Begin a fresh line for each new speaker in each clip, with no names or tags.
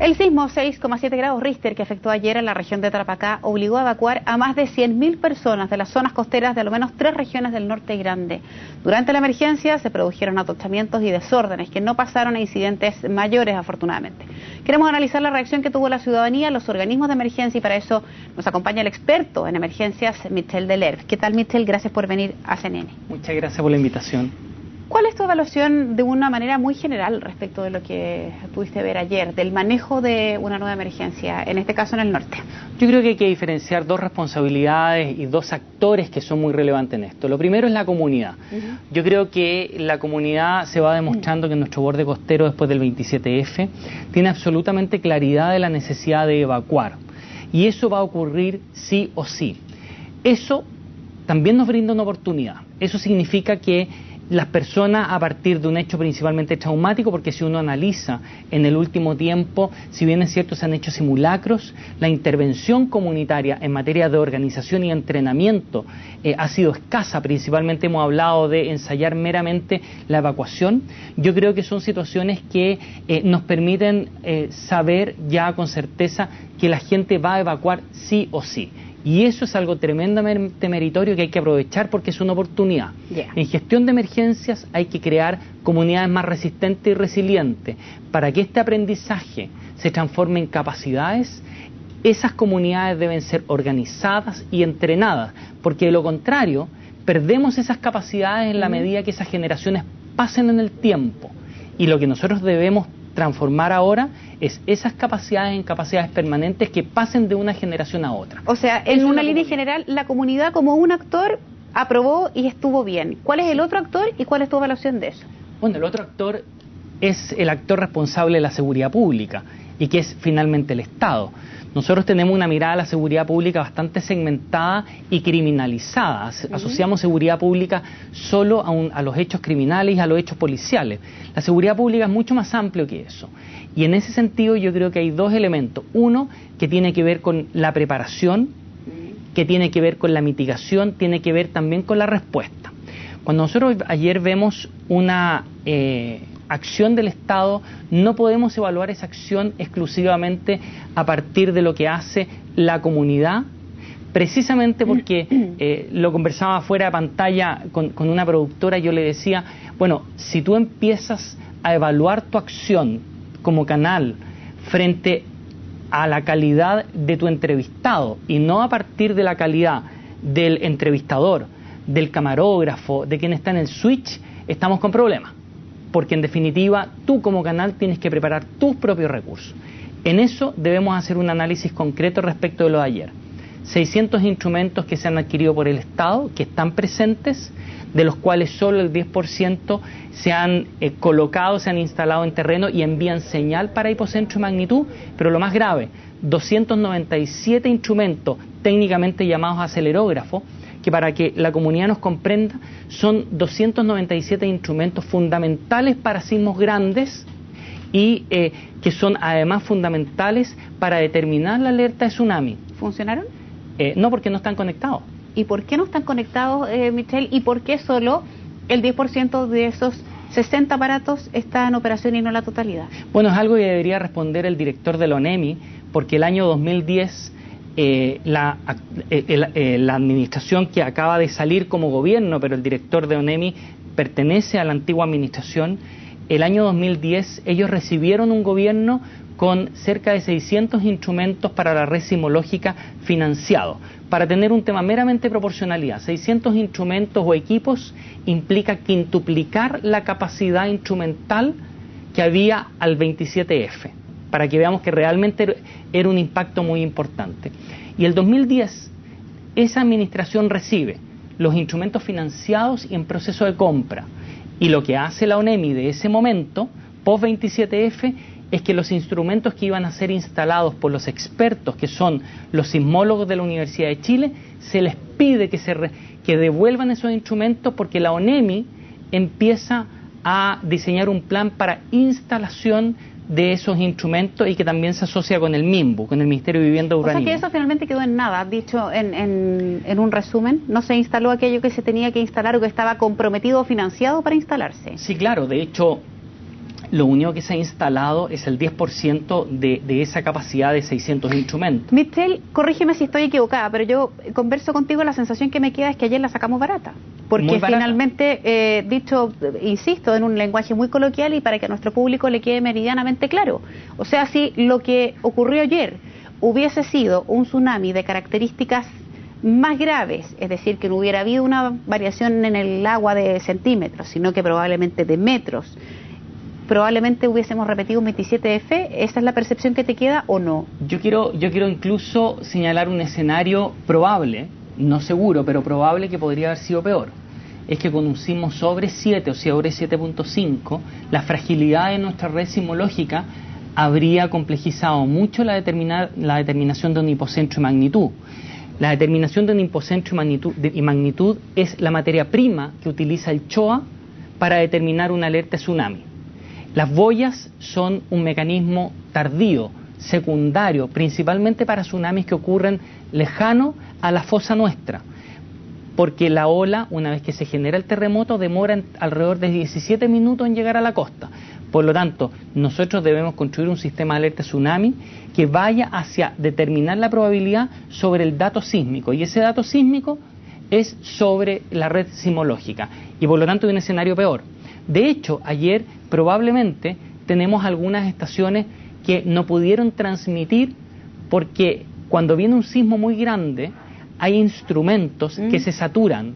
El sismo 6,7 grados Richter que afectó ayer en la región de Tarapacá obligó a evacuar a más de 100.000 personas de las zonas costeras de al menos 3 regiones del norte grande. Durante la emergencia se produjeron atochamientos y desórdenes que no pasaron a incidentes mayores, afortunadamente. Queremos analizar la reacción que tuvo la ciudadanía, los organismos de emergencia, y para eso nos acompaña el experto en emergencias, Michel Delerve. ¿Qué tal, Michel? Gracias por venir a CNN.
Muchas gracias por la invitación.
¿Cuál es tu evaluación de una manera muy general respecto de lo que pudiste ver ayer, del manejo de una nueva emergencia, en este caso en el norte?
Yo creo que hay que diferenciar dos responsabilidades y dos actores que son muy relevantes en esto. Lo primero es la comunidad. Yo creo que la comunidad se va demostrando que en nuestro borde costero, después del 27F, tiene absolutamente claridad de la necesidad de evacuar. Y eso va a ocurrir sí o sí. Eso también nos brinda una oportunidad. Eso significa que las personas, a partir de un hecho principalmente traumático, porque si uno analiza en el último tiempo, si bien es cierto se han hecho simulacros, la intervención comunitaria en materia de organización y entrenamiento ha sido escasa. Principalmente hemos hablado de ensayar meramente la evacuación. Yo creo que son situaciones que nos permiten saber ya con certeza que la gente va a evacuar sí o sí. Y eso es algo tremendamente meritorio que hay que aprovechar porque es una oportunidad. En gestión de emergencias hay que crear comunidades más resistentes y resilientes. Para que este aprendizaje se transforme en capacidades, esas comunidades deben ser organizadas y entrenadas, porque de lo contrario, perdemos esas capacidades en la medida que esas generaciones pasen en el tiempo. Y lo que nosotros debemos transformar ahora es esas capacidades en capacidades permanentes que pasen de una generación a otra.
O sea, en una línea general, la comunidad como un actor aprobó y estuvo bien. ¿Cuál es el otro actor y cuál es tu evaluación de eso?
Bueno, el otro actor es el actor responsable de la seguridad pública y que es finalmente el Estado. Nosotros tenemos una mirada a la seguridad pública bastante segmentada y criminalizada. Asociamos seguridad pública solo a los hechos criminales y a los hechos policiales. La seguridad pública es mucho más amplio que eso. Y en ese sentido yo creo que hay dos elementos. Uno, que tiene que ver con la preparación, que tiene que ver con la mitigación, tiene que ver también con la respuesta. Cuando nosotros ayer vemos una acción del Estado, no podemos evaluar esa acción exclusivamente a partir de lo que hace la comunidad, precisamente porque lo conversaba fuera de pantalla con una productora. Yo le decía, bueno, si tú empiezas a evaluar tu acción como canal frente a la calidad de tu entrevistado y no a partir de la calidad del entrevistador, del camarógrafo, de quien está en el switch, estamos con problemas. Porque en definitiva tú como canal tienes que preparar tus propios recursos. En eso debemos hacer un análisis concreto respecto de lo de ayer. 600 instrumentos que se han adquirido por el Estado, que están presentes, de los cuales solo el 10% se han colocado, se han instalado en terreno y envían señal para hipocentro y magnitud, pero lo más grave, 297 instrumentos técnicamente llamados acelerógrafos, que para que la comunidad nos comprenda, son 297 instrumentos fundamentales para sismos grandes y que son además fundamentales para determinar la alerta de tsunami.
¿Funcionaron?
No, porque no están conectados.
¿Y por qué no están conectados, Michel? ¿Y por qué solo el 10% de esos 60 aparatos está en operación y no la totalidad?
Bueno, es algo que debería responder el director de la ONEMI, porque el año 2010... la administración que acaba de salir como gobierno, pero el director de ONEMI pertenece a la antigua administración, el año 2010 ellos recibieron un gobierno con cerca de 600 instrumentos para la red sismológica financiados. Para tener un tema meramente proporcionalidad, 600 instrumentos o equipos implica quintuplicar la capacidad instrumental que había al 27F. Para que veamos que realmente era un impacto muy importante. Y el 2010, esa administración recibe los instrumentos financiados y en proceso de compra. Y lo que hace la ONEMI de ese momento, post 27F, es que los instrumentos que iban a ser instalados por los expertos, que son los sismólogos de la Universidad de Chile, se les pide que devuelvan esos instrumentos porque la ONEMI empieza a diseñar un plan para instalación de esos instrumentos y que también se asocia con el MIMBU, con el Ministerio de Vivienda y Urbanismo.
O sea que eso finalmente quedó en nada, dicho en un resumen. ¿No se instaló aquello que se tenía que instalar o que estaba comprometido o financiado para instalarse?
Sí, claro. De hecho, Lo único que se ha instalado es el 10% de esa capacidad de 600 instrumentos.
Michelle, corrígeme si estoy equivocada, pero yo converso contigo, la sensación que me queda es que ayer la sacamos barata. Porque finalmente, dicho, insisto, en un lenguaje muy coloquial y para que a nuestro público le quede meridianamente claro. O sea, si lo que ocurrió ayer hubiese sido un tsunami de características más graves, es decir, que no hubiera habido una variación en el agua de centímetros, sino que probablemente de metros, probablemente hubiésemos repetido un 27F. ¿Esa es la percepción que te queda o no?
Yo quiero incluso señalar un escenario probable, no seguro, pero probable, que podría haber sido peor. Es que con un sismo sobre 7 o sobre 7.5, la fragilidad de nuestra red sismológica habría complejizado mucho la determinación de un hipocentro y magnitud. La determinación de un hipocentro y magnitud es la materia prima que utiliza el CHOA para determinar una alerta tsunami. Las boyas son un mecanismo tardío, secundario, principalmente para tsunamis que ocurren lejano a la fosa nuestra, porque la ola, una vez que se genera el terremoto, demora alrededor de 17 minutos en llegar a la costa. Por lo tanto, nosotros debemos construir un sistema de alerta tsunami que vaya hacia determinar la probabilidad sobre el dato sísmico, y ese dato sísmico es sobre la red sismológica, y por lo tanto hay un escenario peor. De hecho, ayer probablemente tenemos algunas estaciones que no pudieron transmitir porque cuando viene un sismo muy grande hay instrumentos que se saturan.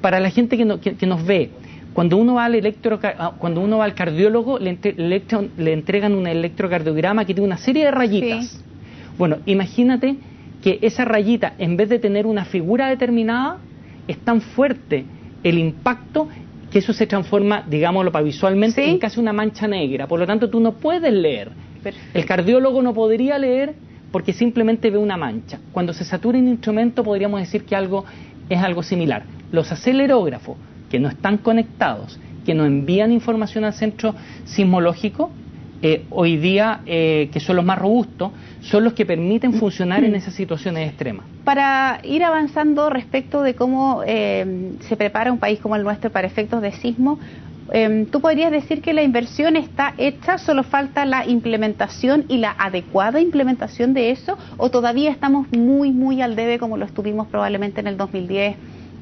Para la gente que nos ve, cuando uno va al cardiólogo le entregan un electrocardiograma que tiene una serie de rayitas. Sí. Bueno, imagínate que esa rayita, en vez de tener una figura determinada, es tan fuerte el impacto que eso se transforma, digámoslo para visualmente, ¿sí?, en casi una mancha negra. Por lo tanto, tú no puedes leer. Perfecto. El cardiólogo no podría leer porque simplemente ve una mancha. Cuando se satura un instrumento, podríamos decir que es algo similar. Los acelerógrafos, que no están conectados, que no envían información al centro sismológico, hoy día, que son los más robustos, son los que permiten funcionar en esas situaciones extremas.
Para ir avanzando respecto de cómo se prepara un país como el nuestro para efectos de sismo, ¿tú podrías decir que la inversión está hecha, solo falta la implementación y la adecuada implementación de eso, o todavía estamos muy, muy al debe como lo estuvimos probablemente en el 2010,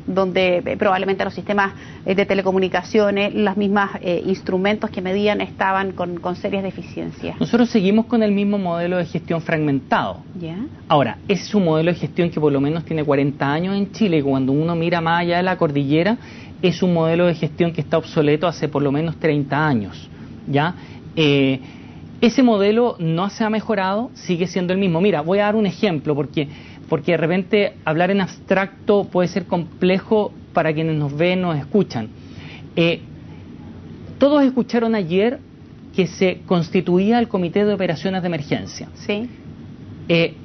donde probablemente los sistemas de telecomunicaciones, los mismos instrumentos que medían estaban con serias deficiencias?
Nosotros seguimos con el mismo modelo de gestión fragmentado.
¿Ya?
Ahora, es un modelo de gestión que por lo menos tiene 40 años en Chile, y cuando uno mira más allá de la cordillera, es un modelo de gestión que está obsoleto hace por lo menos 30 años. ¿Ya? Ese modelo no se ha mejorado, sigue siendo el mismo. Mira, voy a dar un ejemplo, porque de repente hablar en abstracto puede ser complejo para quienes nos ven, nos escuchan. Todos escucharon ayer que se constituía el Comité de Operaciones de Emergencia.
Sí.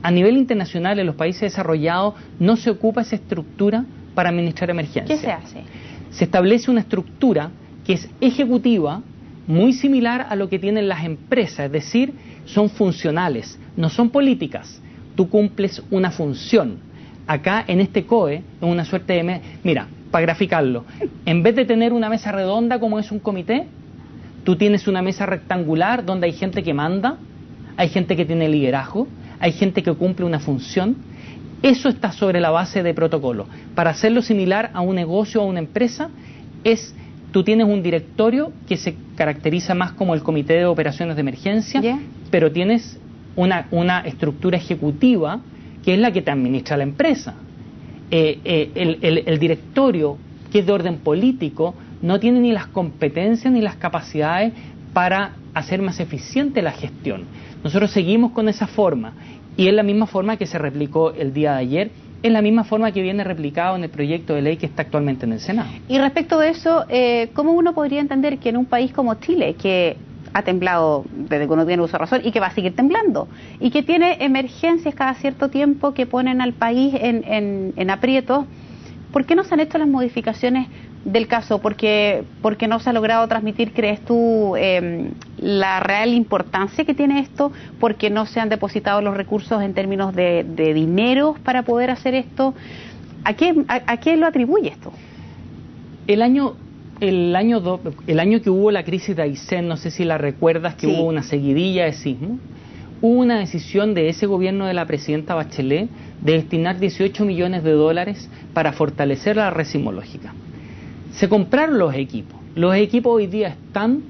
A nivel internacional, en los países desarrollados, no se ocupa esa estructura para administrar emergencias.
¿Qué se hace?
Se establece una estructura que es ejecutiva, muy similar a lo que tienen las empresas, es decir, son funcionales, no son políticas. Tú cumples una función. Acá en este COE es una suerte de... Mira, para graficarlo, en vez de tener una mesa redonda como es un comité, tú tienes una mesa rectangular donde hay gente que manda, hay gente que tiene liderazgo, hay gente que cumple una función. Eso está sobre la base de protocolo. Para hacerlo similar a un negocio o a una empresa, tú tienes un directorio que se caracteriza más como el Comité de Operaciones de Emergencia, pero tienes una estructura ejecutiva que es la que te administra la empresa. El directorio, que es de orden político, no tiene ni las competencias ni las capacidades para hacer más eficiente la gestión. Nosotros seguimos con esa forma, y es la misma forma que se replicó el día de ayer, es la misma forma que viene replicado en el proyecto de ley que está actualmente en el Senado.
Y respecto de eso, ¿cómo uno podría entender que en un país como Chile, que ha temblado desde que uno tiene uso de razón y que va a seguir temblando, y que tiene emergencias cada cierto tiempo que ponen al país en aprietos, ¿por qué no se han hecho las modificaciones del caso? Porque no se ha logrado transmitir, ¿crees tú, la real importancia que tiene esto? ¿Porque no se han depositado los recursos en términos de dinero para poder hacer esto? ¿A qué lo atribuye esto?
El año el año que hubo la crisis de Aysén, no sé si la recuerdas, que hubo una seguidilla de sismos, hubo una decisión de ese gobierno de la presidenta Bachelet de destinar 18 millones de dólares para fortalecer la red sismológica. Se compraron los equipos hoy día están,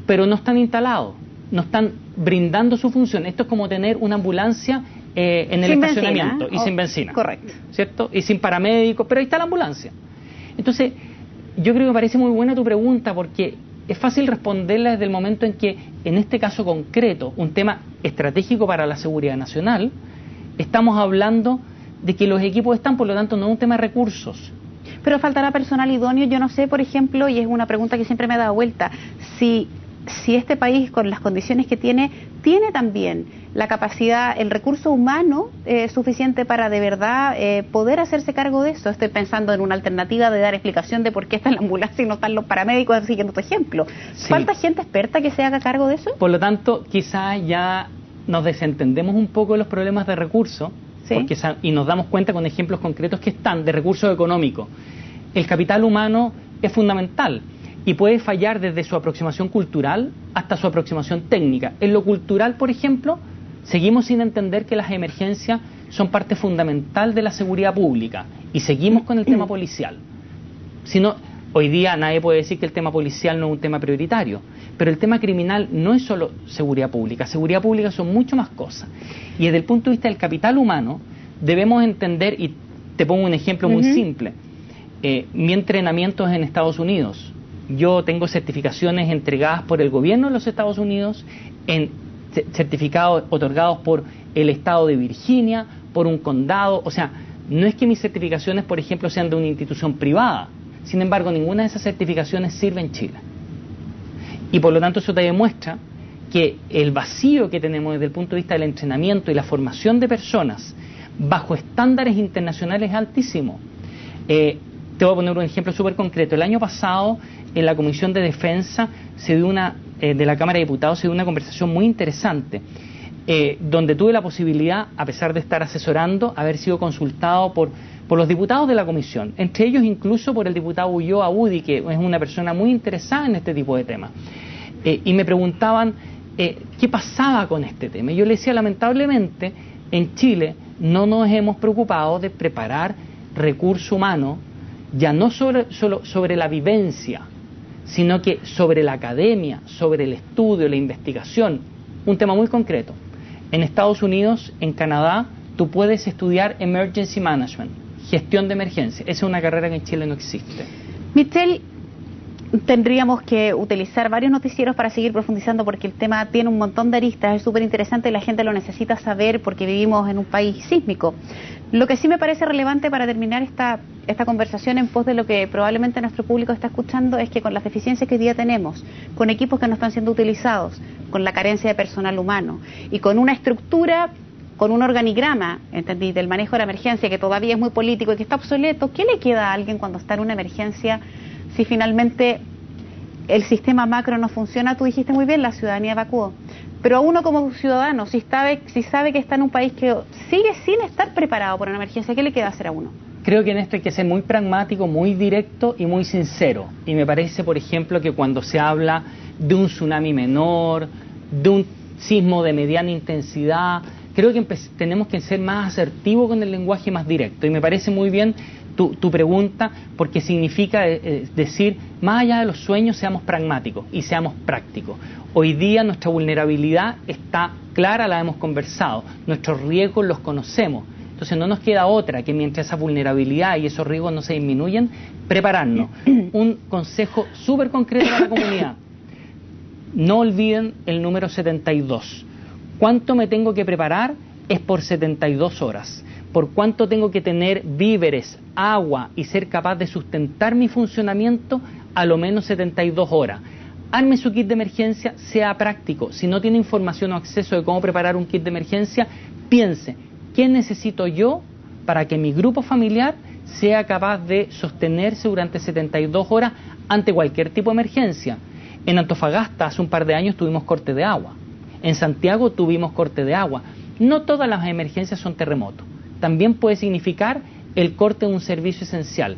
pero no están instalados, no están brindando su función. Esto es como tener una ambulancia en el estacionamiento y sin benzina.
Correcto.
¿Cierto? Y sin paramédicos, pero ahí está la ambulancia. Entonces, yo creo que me parece muy buena tu pregunta porque es fácil responderla desde el momento en que, en este caso concreto, un tema estratégico para la seguridad nacional, estamos hablando de que los equipos están, por lo tanto, no es un tema de recursos.
Pero faltará personal idóneo. Yo no sé, por ejemplo, y es una pregunta que siempre me ha dado vuelta, si este país, con las condiciones que tiene también la capacidad, el recurso humano suficiente para de verdad poder hacerse cargo de eso. Estoy pensando en una alternativa de dar explicación de por qué está en la ambulancia y no están los paramédicos, siguiendo tu ejemplo. Sí. ¿Falta gente experta que se haga cargo de eso?
Por lo tanto, quizás ya nos desentendemos un poco de los problemas de recursos, y nos damos cuenta con ejemplos concretos que están de recursos económicos. El capital humano es fundamental y puede fallar desde su aproximación cultural hasta su aproximación técnica. En lo cultural, por ejemplo, seguimos sin entender que las emergencias son parte fundamental de la seguridad pública y seguimos con el tema policial. Hoy día nadie puede decir que el tema policial no es un tema prioritario, pero el tema criminal no es solo seguridad pública son mucho más cosas. Y desde el punto de vista del capital humano, debemos entender, y te pongo un ejemplo muy simple, mi entrenamiento es en Estados Unidos. Yo tengo certificaciones entregadas por el gobierno de los Estados Unidos, en certificados otorgados por el estado de Virginia, por un condado. O sea, no es que mis certificaciones, por ejemplo, sean de una institución privada. Sin embargo, ninguna de esas certificaciones sirve en Chile. Y por lo tanto eso te demuestra que el vacío que tenemos desde el punto de vista del entrenamiento y la formación de personas bajo estándares internacionales es altísimo. Te voy a poner un ejemplo súper concreto. El año pasado, en la Comisión de Defensa de la Cámara de Diputados, se dio una conversación muy interesante, donde tuve la posibilidad, a pesar de estar asesorando, haber sido consultado por los diputados de la comisión, entre ellos incluso por el diputado Ulloa Udi, que es una persona muy interesada en este tipo de temas. Y me preguntaban qué pasaba con este tema. Y yo le decía, lamentablemente, en Chile no nos hemos preocupado de preparar recurso humano, ya no solo sobre la vivencia, sino que sobre la academia, sobre el estudio, la investigación. Un tema muy concreto. En Estados Unidos, en Canadá, tú puedes estudiar Emergency Management, gestión de emergencia. Esa es una carrera que en Chile no existe.
Michelle, tendríamos que utilizar varios noticieros para seguir profundizando porque el tema tiene un montón de aristas, es súper interesante y la gente lo necesita saber porque vivimos en un país sísmico. Lo que sí me parece relevante para terminar esta conversación en pos de lo que probablemente nuestro público está escuchando es que con las deficiencias que hoy día tenemos, con equipos que no están siendo utilizados, con la carencia de personal humano y con una estructura, con un organigrama, ¿entendí?, del manejo de la emergencia que todavía es muy político y que está obsoleto, ¿qué le queda a alguien cuando está en una emergencia si finalmente el sistema macro no funciona? Tú dijiste muy bien, la ciudadanía evacuó. Pero a uno como ciudadano, si sabe que está en un país que sigue sin estar preparado para una emergencia, ¿qué le queda hacer a uno?
Creo que en esto hay que ser muy pragmático, muy directo y muy sincero. Y me parece, por ejemplo, que cuando se habla de un tsunami menor, de un sismo de mediana intensidad, creo que tenemos que ser más asertivos con el lenguaje, más directo. Y me parece muy bien tu pregunta, porque significa decir, más allá de los sueños, seamos pragmáticos y seamos prácticos. Hoy día nuestra vulnerabilidad está clara, la hemos conversado, nuestros riesgos los conocemos. Entonces no nos queda otra que mientras esa vulnerabilidad y esos riesgos no se disminuyen, prepararnos. Un consejo súper concreto para la comunidad. No olviden el número 72. ¿Cuánto me tengo que preparar? Es por 72 horas. ¿Por cuánto tengo que tener víveres, agua y ser capaz de sustentar mi funcionamiento? A lo menos 72 horas. Arme su kit de emergencia, sea práctico. Si no tiene información o acceso de cómo preparar un kit de emergencia, piense, ¿qué necesito yo para que mi grupo familiar sea capaz de sostenerse durante 72 horas ante cualquier tipo de emergencia? En Antofagasta hace un par de años tuvimos corte de agua. En Santiago tuvimos corte de agua. No todas las emergencias son terremotos. También puede significar el corte de un servicio esencial.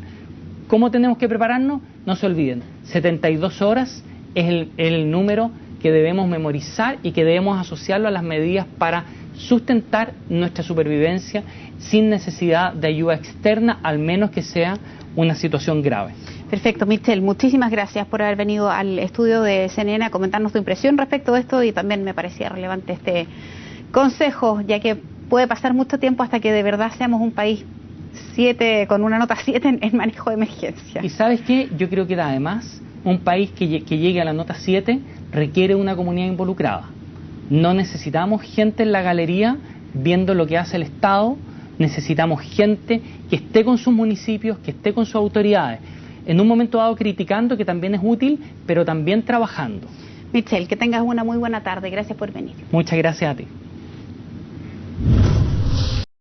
¿Cómo tenemos que prepararnos? no se olviden, 72 horas es el número que debemos memorizar y que debemos asociarlo a las medidas para sustentar nuestra supervivencia sin necesidad de ayuda externa, al menos que sea una situación grave.
Perfecto, Michelle, muchísimas gracias por haber venido al estudio de CNN a comentarnos tu impresión respecto a esto, y también me parecía relevante este consejo, ya que puede pasar mucho tiempo hasta que de verdad seamos un país 7, con una nota 7 en manejo de emergencia.
¿Y sabes qué? Yo creo que además un país que llegue a la nota 7 requiere una comunidad involucrada. No necesitamos gente en la galería viendo lo que hace el Estado, necesitamos gente que esté con sus municipios, que esté con sus autoridades, en un momento dado criticando, que también es útil, pero también trabajando.
Michelle, que tengas una muy buena tarde. Gracias por venir.
Muchas gracias a ti.